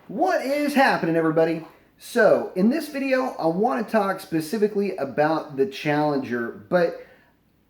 What is happening, everybody? So, in this video, I want to talk specifically about the Challenger, but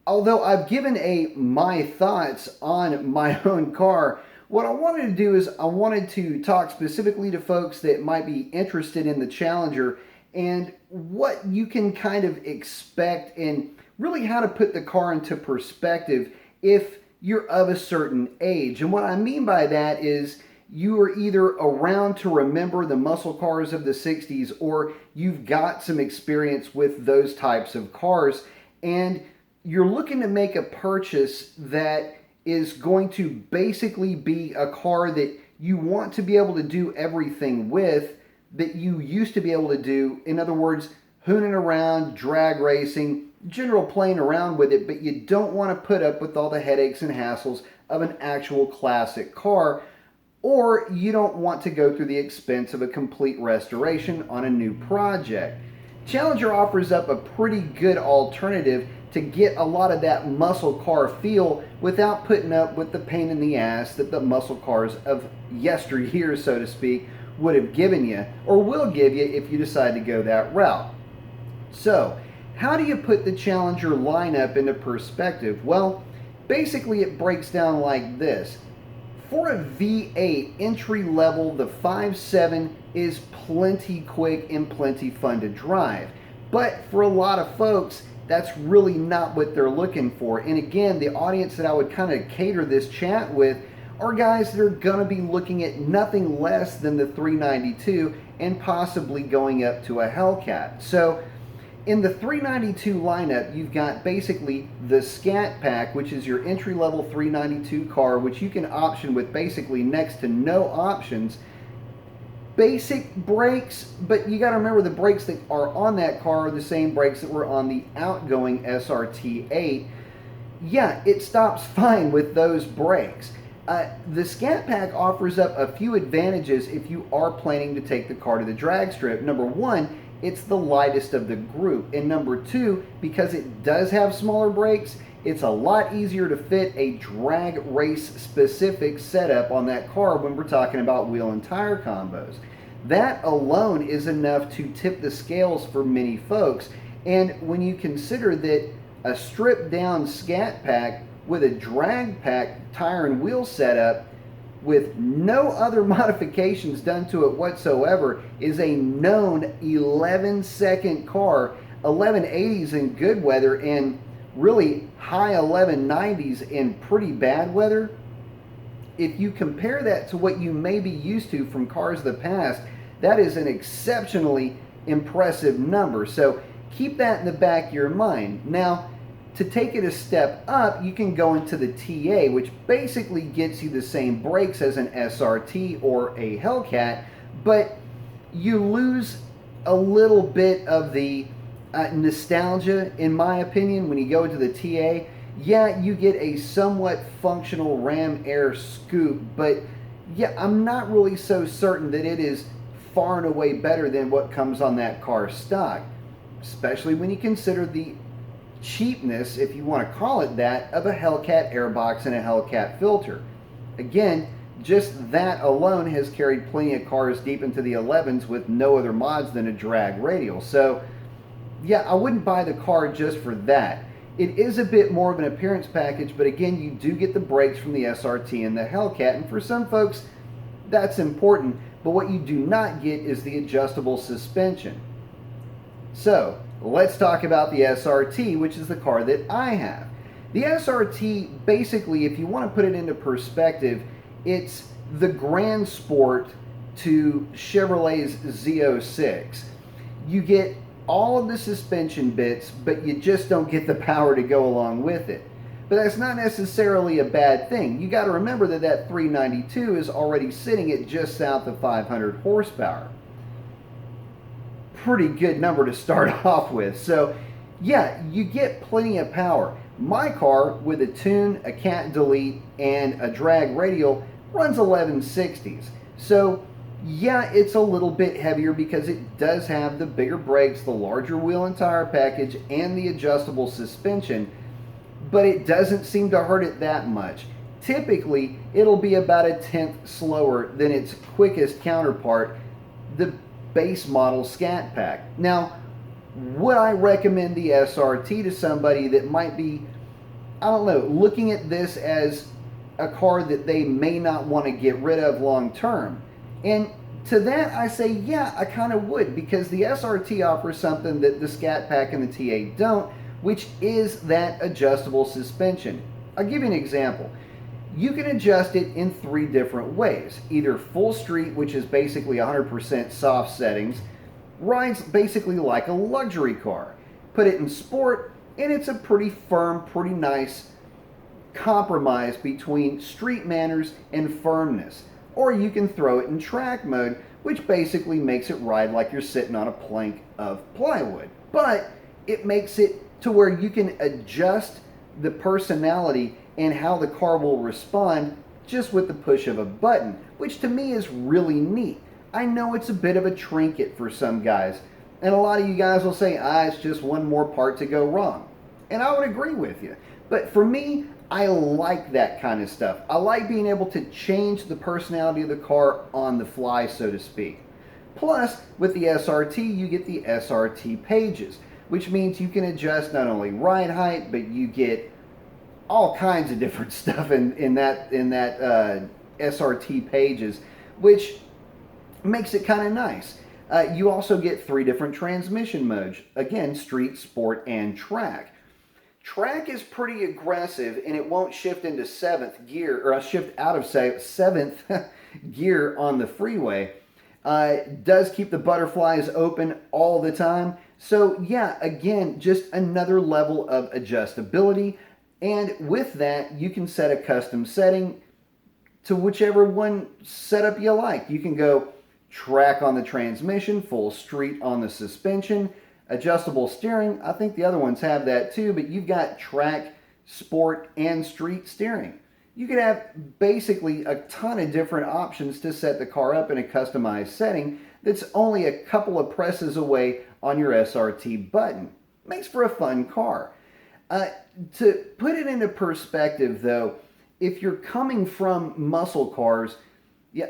although I've given my thoughts on my own car, what I wanted to do is I wanted to talk specifically to folks that might be interested in the Challenger and what you can kind of expect and really how to put the car into perspective if you're of a certain age. And what I mean by that is you are either around to remember the muscle cars of the 60s or you've got some experience with those types of cars and you're looking to make a purchase that is going to basically be a car that you want to be able to do everything with that you used to be able to do. In other words, hooning around, drag racing, general playing around with it, but you don't want to put up with all the headaches and hassles of an actual classic car, or you don't want to go through the expense of a complete restoration on a new project. Challenger offers up a pretty good alternative to get a lot of that muscle car feel without putting up with the pain in the ass that the muscle cars of yesteryear, so to speak, would have given you or will give you if you decide to go that route. So, how do you put the Challenger lineup into perspective? Well, basically it breaks down like this. For a V8 entry level, the 5.7 is plenty quick and plenty fun to drive. But for a lot of folks, that's really not what they're looking for. And again, the audience that I would kind of cater this chat with are guys that are going to be looking at nothing less than the 392 and possibly going up to a Hellcat. So in the 392 lineup, you've got basically the Scat Pack, which is your entry-level 392 car, which you can option with basically next to no options. Basic brakes, but you got to remember the brakes that are on that car are the same brakes that were on the outgoing SRT 8. Yeah, it stops fine with those brakes. The Scat Pack offers up a few advantages if you are planning to take the car to the drag strip. Number one, it's the lightest of the group. And number two, because it does have smaller brakes, it's a lot easier to fit a drag race specific setup on that car when we're talking about wheel and tire combos. That alone is enough to tip the scales for many folks. And when you consider that a stripped down Scat Pack with a drag pack tire and wheel setup with no other modifications done to it whatsoever is a known 11-second car, 1180s in good weather and really high 1190s in pretty bad weather. If you compare that to what you may be used to from cars of the past, that is an exceptionally impressive number. So keep that in the back of your mind. Now, to take it a step up, you can go into the TA, which basically gets you the same brakes as an SRT or a Hellcat, but you lose a little bit of the nostalgia, in my opinion, when you go to the TA. Yeah, you get a somewhat functional Ram Air Scoop, but yeah, I'm not really so certain that it is far and away better than what comes on that car stock, especially when you consider the cheapness, if you want to call it that, of a Hellcat airbox and a Hellcat filter. Again, just that alone has carried plenty of cars deep into the 11s with no other mods than a drag radial. So yeah, I wouldn't buy the car just for that. It is a bit more of an appearance package, but again, you do get the brakes from the SRT and the Hellcat, and for some folks, that's important, but what you do not get is the adjustable suspension. So, let's talk about the SRT, which is the car that I have. The SRT, basically, if you want to put it into perspective, it's the Grand Sport to Chevrolet's Z06. You get all of the suspension bits, but you just don't get the power to go along with it. But that's not necessarily a bad thing. You got to remember that that 392 is already sitting at just south of 500 horsepower. Pretty good number to start off with. So yeah, you get plenty of power. My car with a tune, a cat delete, and a drag radial runs 1160s. So yeah, it's a little bit heavier because it does have the bigger brakes, the larger wheel and tire package, and the adjustable suspension, but it doesn't seem to hurt it that much. typically it'll be about a tenth slower than its quickest counterpart, the base model Scat Pack. Now, would I recommend the SRT to somebody that might be, I don't know, looking at this as a car that they may not want to get rid of long term? And to that I say, yeah, I kind of would, because the SRT offers something that the Scat Pack and the TA don't, which is that adjustable suspension. I'll give you an example. You can adjust it in 3 different ways. Either full street, which is basically 100% soft settings, rides basically like a luxury car. Put it in sport, and it's a pretty firm, pretty nice compromise between street manners and firmness. Or you can throw it in track mode, which basically makes it ride like you're sitting on a plank of plywood. But it makes it to where you can adjust the personality and how the car will respond just with the push of a button, which to me is really neat. I know it's a bit of a trinket for some guys, and a lot of you guys will say, it's just one more part to go wrong. And I would agree with you. But for me, I like that kind of stuff. I like being able to change the personality of the car on the fly, so to speak. Plus, with the SRT, you get the Srt Pages, which means you can adjust not only ride height, but you get all kinds of different stuff in that SRT Pages, which makes it kind of nice. You also get 3 different transmission modes. Again, street, sport, and track. Track is pretty aggressive, and it won't shift into 7th gear, or shift out of 7th gear on the freeway. It does keep the butterflies open all the time. So yeah, again, just another level of adjustability. And with that, you can set a custom setting to whichever one setup you like. You can go track on the transmission, full street on the suspension, adjustable steering. I think the other ones have that too, but you've got track, sport, and street steering. You could have basically a ton of different options to set the car up in a customized setting that's only a couple of presses away on your SRT button. Makes for a fun car. To put it into perspective though, if you're coming from muscle cars,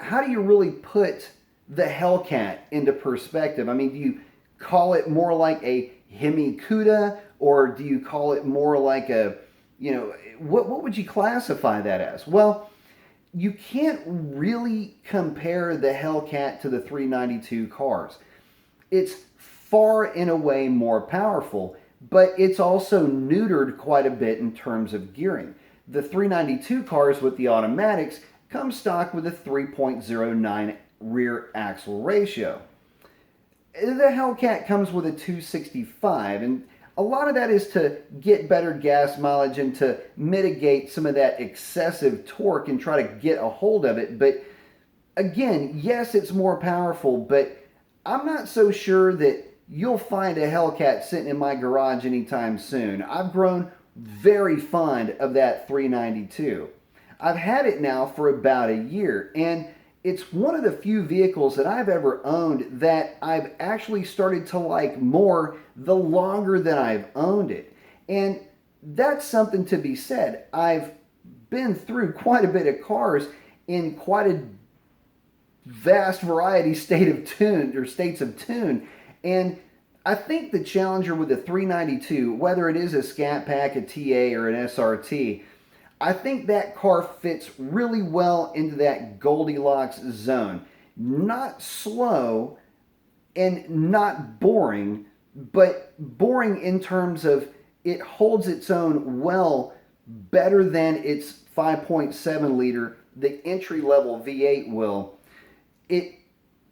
how do you really put the Hellcat into perspective? I mean, do you call it more like a Hemi Cuda, or do you call it more like a, what would you classify that as? Well, you can't really compare the Hellcat to the 392 cars. It's far and away more powerful, but it's also neutered quite a bit in terms of gearing. The 392 cars with the automatics come stock with a 3.09 rear axle ratio. The Hellcat comes with a 265, and a lot of that is to get better gas mileage and to mitigate some of that excessive torque and try to get a hold of it. But again, yes, it's more powerful, but I'm not so sure that you'll find a Hellcat sitting in my garage anytime soon. I've grown very fond of that 392. I've had it now for about a year, and it's one of the few vehicles that I've ever owned that I've actually started to like more the longer that I've owned it. And that's something to be said. I've been through quite a bit of cars in quite a vast variety states of tune. And I think the Challenger with the 392, whether it is a Scat Pack, a TA, or an SRT, I think that car fits really well into that Goldilocks zone. Not slow and not boring, but boring in terms of it holds its own well, better than its 5.7 liter, the entry-level V8 will. It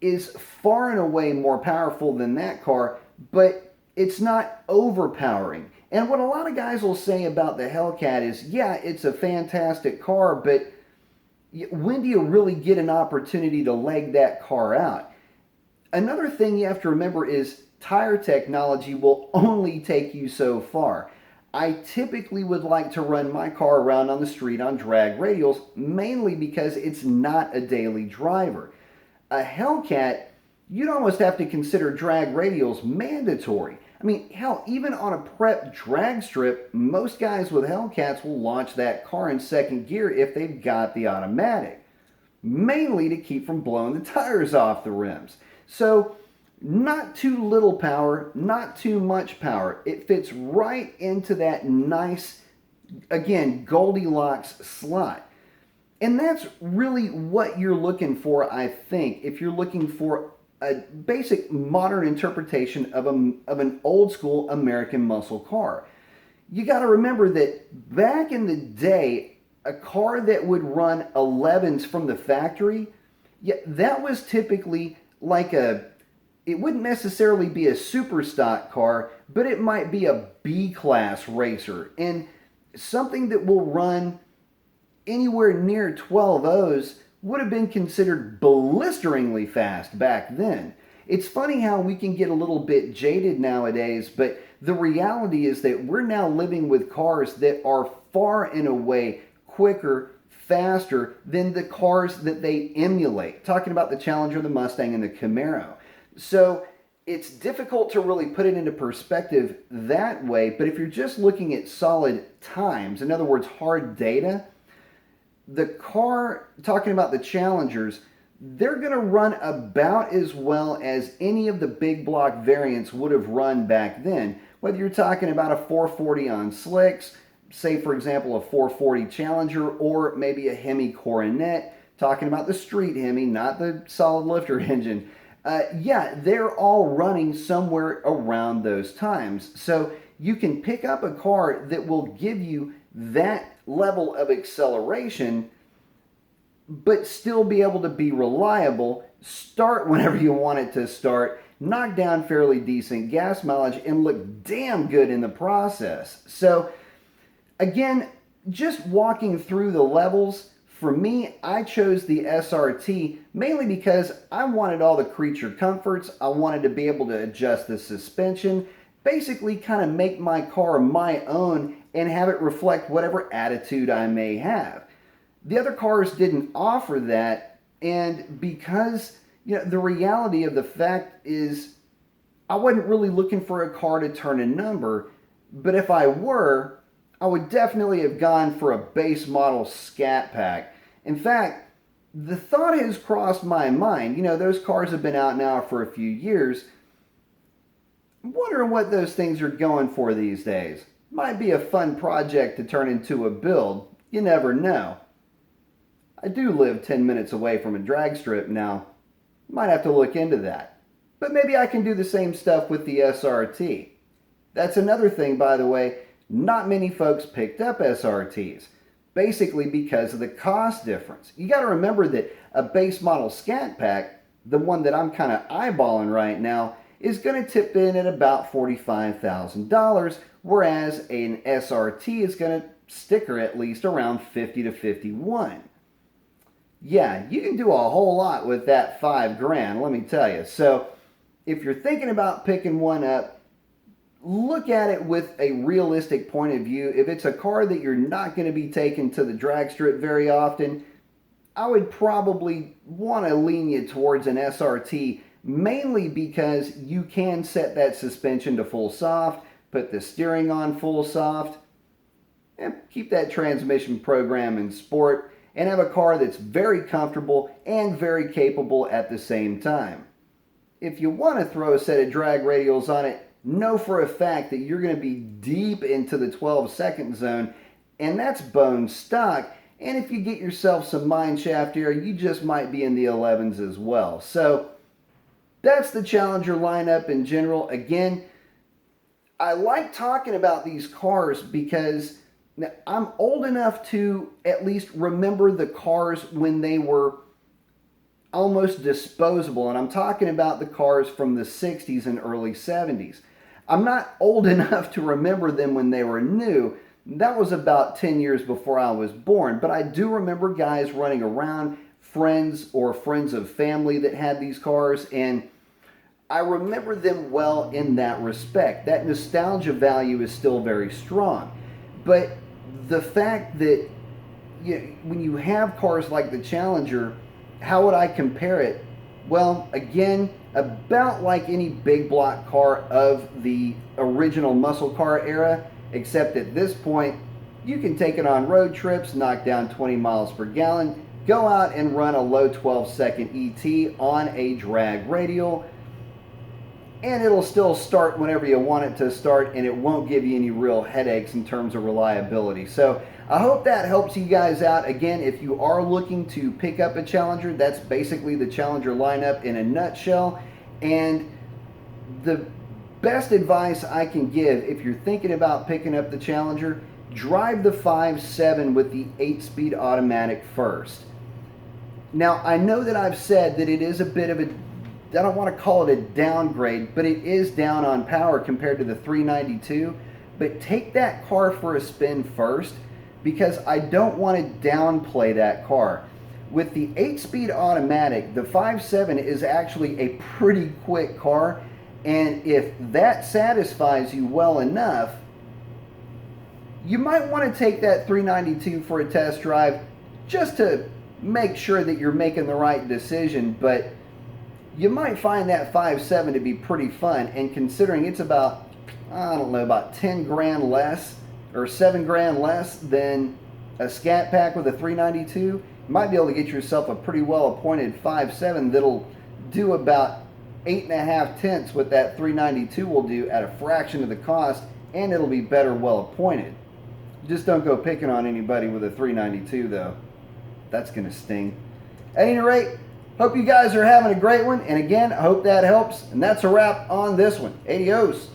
is far and away more powerful than that car, but it's not overpowering. And what a lot of guys will say about the Hellcat is, yeah, it's a fantastic car, but when do you really get an opportunity to leg that car out? Another thing you have to remember is tire technology will only take you so far. I typically would like to run my car around on the street on drag radials, mainly because it's not a daily driver. A Hellcat, you'd almost have to consider drag radials mandatory. I mean, hell, even on a prep drag strip, most guys with Hellcats will launch that car in second gear if they've got the automatic, mainly to keep from blowing the tires off the rims. So, not too little power, not too much power. It fits right into that nice, again, Goldilocks slot. And that's really what you're looking for, I think, if you're looking for a basic modern interpretation of an old school American muscle car. You got to remember that back in the day, a car that would run 11s from the factory, yeah, that was typically like it wouldn't necessarily be a super stock car, but it might be a B-class racer. And something that will run anywhere near 12 O's would have been considered blisteringly fast back then. It's funny how we can get a little bit jaded nowadays, but the reality is that we're now living with cars that are far and away quicker, faster than the cars that they emulate. Talking about the Challenger, the Mustang, and the Camaro. So it's difficult to really put it into perspective that way, but if you're just looking at solid times, in other words, hard data, the car, talking about the Challengers, they're going to run about as well as any of the big block variants would have run back then. Whether you're talking about a 440 on slicks, say for example a 440 Challenger, or maybe a Hemi Coronet, talking about the street Hemi, not the solid lifter engine. Yeah, they're all running somewhere around those times. So you can pick up a car that will give you that level of acceleration, but still be able to be reliable, start whenever you want it to start, knock down fairly decent gas mileage, and look damn good in the process. So again, just walking through the levels, for me, I chose the SRT mainly because I wanted all the creature comforts. I wanted to be able to adjust the suspension, basically kind of make my car my own and have it reflect whatever attitude I may have. The other cars didn't offer that, and because the reality of the fact is I wasn't really looking for a car to turn a number, but if I were, I would definitely have gone for a base model Scat Pack. In fact, the thought has crossed my mind. Those cars have been out now for a few years. I'm wondering what those things are going for these days. Might be a fun project to turn into a build. You never know. I do live 10 minutes away from a drag strip now. Might have to look into that. But maybe I can do the same stuff with the SRT. That's another thing, by the way. Not many folks picked up SRTs, basically because of the cost difference. You got to remember that a base model Scat Pack, the one that I'm kind of eyeballing right now, is going to tip in at about $45,000, whereas an SRT is going to sticker at least around 50 to 51. Yeah, you can do a whole lot with that $5,000, let me tell you. So if you're thinking about picking one up, look at it with a realistic point of view. If it's a car that you're not going to be taking to the drag strip very often, I would probably want to lean you towards an SRT, mainly because you can set that suspension to full soft, put the steering on full soft, and keep that transmission program in sport, and have a car that's very comfortable and very capable at the same time. If you want to throw a set of drag radials on it, know for a fact that you're going to be deep into the 12-second zone, and that's bone stock. And if you get yourself some mine shaft air, you just might be in the 11s as well. So that's the Challenger lineup in general. Again, I like talking about these cars because I'm old enough to at least remember the cars when they were almost disposable. And I'm talking about the cars from the 60s and early 70s. I'm not old enough to remember them when they were new. That was about 10 years before I was born. But I do remember guys running around, friends or friends of family that had these cars, and I remember them well in that respect. That nostalgia value is still very strong. But the fact that when you have cars like the Challenger, how would I compare it? Well, again, about like any big block car of the original muscle car era, except at this point, you can take it on road trips, knock down 20 miles per gallon, go out and run a low 12-second ET on a drag radial, and it'll still start whenever you want it to start, and it won't give you any real headaches in terms of reliability. So I hope that helps you guys out. Again, if you are looking to pick up a Challenger, that's basically the Challenger lineup in a nutshell. And the best advice I can give if you're thinking about picking up the Challenger, drive the 5.7 with the 8-speed automatic first. Now, I know that I've said that it is a bit of a, I don't want to call it a downgrade, but it is down on power compared to the 392. But take that car for a spin first, because I don't want to downplay that car. With the 8-speed automatic, the 5.7 is actually a pretty quick car, and if that satisfies you well enough, you might want to take that 392 for a test drive just to make sure that you're making the right decision. But you might find that 5.7 to be pretty fun, and considering it's about, I don't know, about 10 grand less or 7 grand less than a Scat Pack with a 392, you might be able to get yourself a pretty well appointed 5.7 that'll do about 8.5 tenths what that 392 will do at a fraction of the cost, and it'll be better well appointed. Just don't go picking on anybody with a 392 though. That's gonna sting. At any rate, hope you guys are having a great one, and again, I hope that helps, and that's a wrap on this one. Adios.